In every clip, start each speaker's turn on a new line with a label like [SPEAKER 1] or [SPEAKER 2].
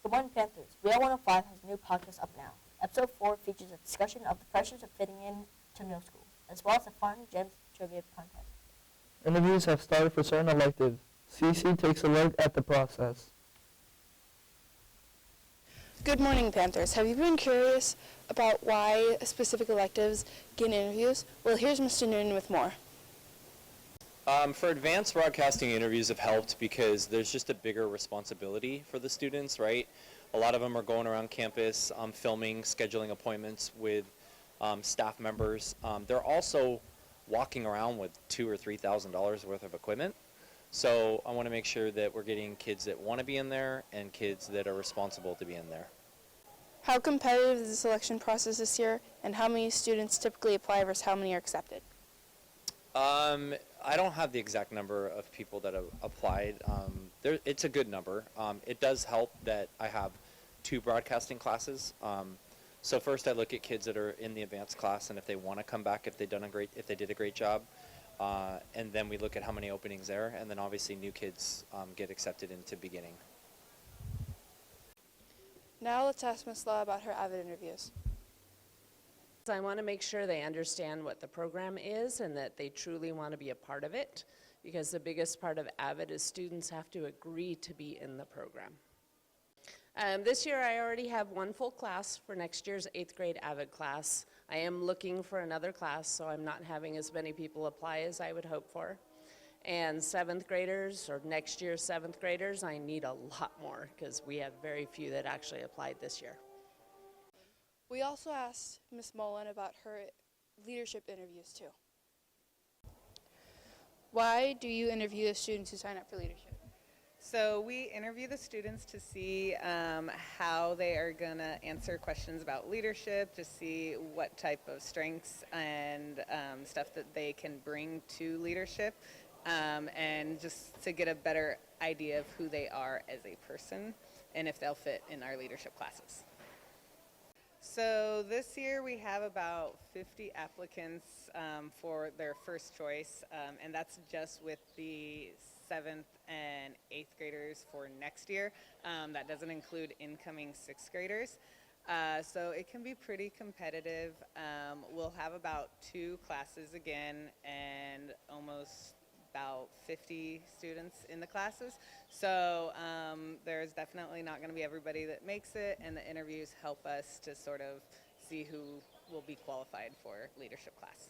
[SPEAKER 1] Good morning, Panthers. Real 105 has a new podcast up now. Episode 4 features a discussion of the pressures of fitting in to middle school, as well as a fun Gems trivia contest.
[SPEAKER 2] Interviews have started for certain electives. CC takes a look at the process.
[SPEAKER 3] Good morning, Panthers. Have you been curious about why specific electives get interviews? Well, here's Mr. Noonan with more.
[SPEAKER 4] For advanced broadcasting, interviews have helped because there's just a bigger responsibility for the students, right? A lot of them are going around campus, filming, scheduling appointments with staff members. They're also walking around with $2,000 or $3,000 worth of equipment. So I want to make sure that we're getting kids that want to be in there and kids that are responsible to be in there.
[SPEAKER 3] How competitive is the selection process this year, and how many students typically apply versus how many are accepted?
[SPEAKER 4] I don't have the exact number of people that have applied. It's a good number. It does help that I have 2 broadcasting classes. So first I look at kids that are in the advanced class and if they want to come back, if they did a great job. And then we look at how many openings there, and then obviously new kids get accepted into beginning.
[SPEAKER 3] Now let's ask Ms. Law about her AVID interviews.
[SPEAKER 5] I want to make sure they understand what the program is and that they truly want to be a part of it, because the biggest part of AVID is students have to agree to be in the program. This year I already have 1 full class for next year's 8th grade AVID class. I am looking for another class, so I'm not having as many people apply as I would hope for. And 7th graders, or next year's 7th graders, I need a lot more because we have very few that actually applied this year.
[SPEAKER 3] We also asked Ms. Mullen about her leadership interviews too. Why do you interview the students who sign up for leadership?
[SPEAKER 6] So we interview the students to see how they are going to answer questions about leadership, to see what type of strengths and stuff that they can bring to leadership, and just to get a better idea of who they are as a person and if they'll fit in our leadership classes. So this year we have about 50 applicants for their first choice, and that's just with the 7th and 8th graders for next year. That doesn't include incoming 6th graders. So it can be pretty competitive. We'll have about 2 classes again and almost about 50 students in the classes. So there's definitely not going to be everybody that makes it, and the interviews help us to sort of see who will be qualified for leadership class.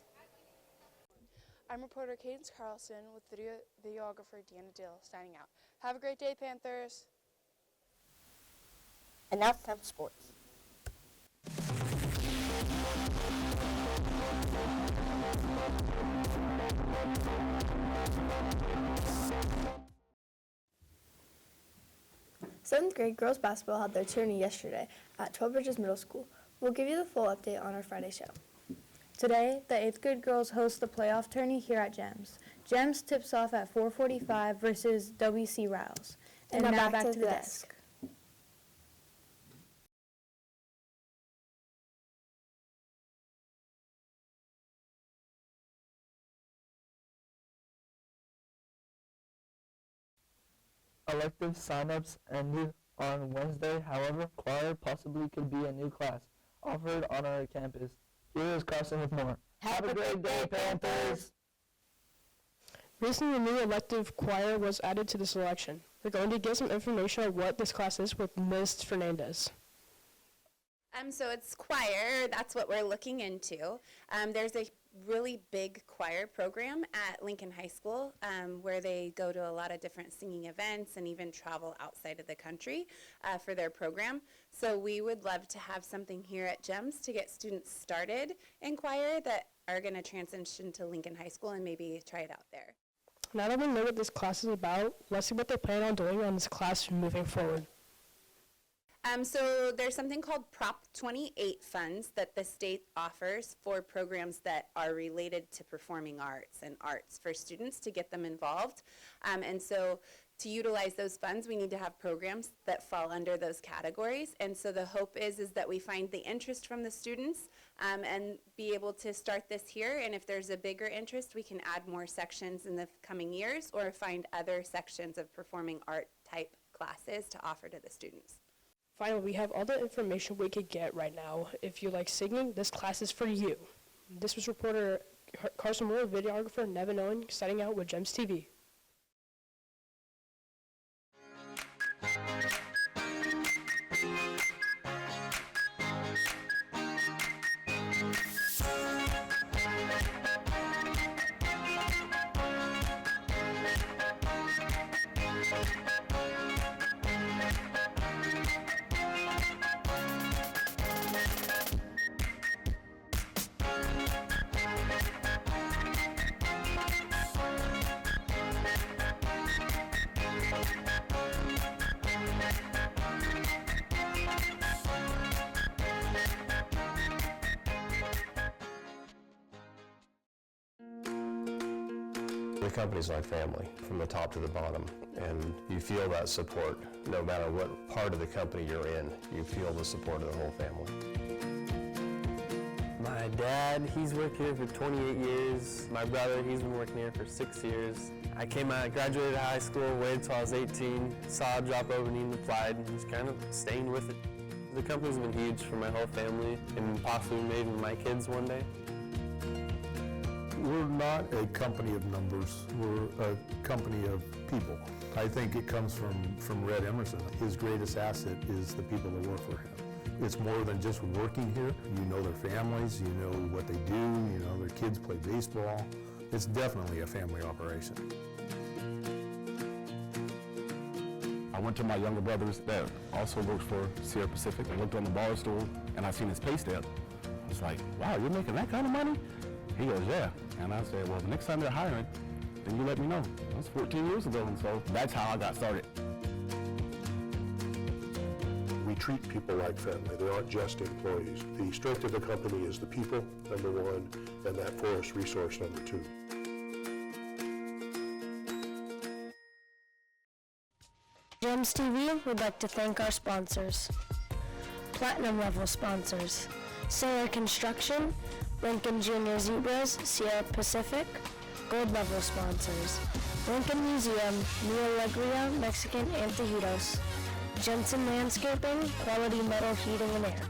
[SPEAKER 3] I'm reporter Cadence Carlson with videographer Deanna Dill signing out. Have a great day, Panthers.
[SPEAKER 1] And now it's time for sports.
[SPEAKER 7] Seventh grade girls basketball had their tourney yesterday at 12 Bridges Middle School. We'll give you the full update on our Friday show. Today, the 8th grade girls host the playoff tourney here at GEMS. GEMS tips off at 4:45 versus WC Riles. And now back to the desk.
[SPEAKER 2] Elective sign-ups ended on Wednesday. However, choir possibly could be a new class offered on our campus. Here is Carson with more. Have a great day, Panthers!
[SPEAKER 8] Recently, a new elective choir was added to the selection. We're going to get some information on what this class is with Ms. Fernandez.
[SPEAKER 9] So it's choir, that's what we're looking into. There's a really big choir program at Lincoln High School where they go to a lot of different singing events and even travel outside of the country for their program. So we would love to have something here at GEMS to get students started in choir that are going to transition to Lincoln High School and maybe try it out there.
[SPEAKER 8] Now that we know what this class is about, let's see what they plan on doing on this class moving forward.
[SPEAKER 9] So there's something called Prop 28 funds that the state offers for programs that are related to performing arts and arts for students to get them involved. And so to utilize those funds, we need to have programs that fall under those categories. And so the hope is that we find the interest from the students and be able to start this here. And if there's a bigger interest, we can add more sections in the coming years or find other sections of performing art type classes to offer to the students.
[SPEAKER 8] Finally, we have all the information we could get right now. If you like singing, this class is for you. This was reporter Carson Moore, videographer Nevin Owen, signing out with GEMS TV.
[SPEAKER 10] The company's like family, from the top to the bottom, and you feel that support no matter what part of the company you're in. You feel the support of the whole family.
[SPEAKER 2] My dad, he's worked here for 28 years. My brother, he's been working here for 6 years. I graduated high school, waited till I was 18, saw a job opening and applied, and just kind of staying with it. The company's been huge for my whole family, and possibly maybe my kids one day.
[SPEAKER 11] We're not a company of numbers, we're a company of people. I think it comes from Red Emerson. His greatest asset is the people that work for him. It's more than just working here. You know their families, you know what they do, you know their kids play baseball. It's definitely a family operation.
[SPEAKER 12] I went to my younger brother's that also works for Sierra Pacific. I looked on the bar stool and I seen his pay stub. I was like, wow, you're making that kind of money? He goes, yeah. And I said, well, the next time they're hiring, then you let me know. That was 14 years ago, and so that's how I got started.
[SPEAKER 11] We treat people like family. They aren't just employees. The strength of the company is the people, number one, and that forest resource, number two.
[SPEAKER 7] GEMS TV would like to thank our sponsors. Platinum level sponsors: Sailor Construction, Lincoln Junior Zebras, Sierra Pacific. Gold level sponsors: Lincoln Museum, Neo Alegria, Mexican Antojitos, Jensen Landscaping, Quality Metal Heating and Air.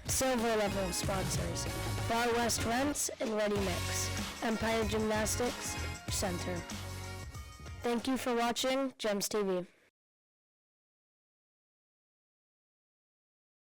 [SPEAKER 7] Silver level sponsors: Far West Rents and Ready Mix, Empire Gymnastics Center. Thank you for watching GEMS TV.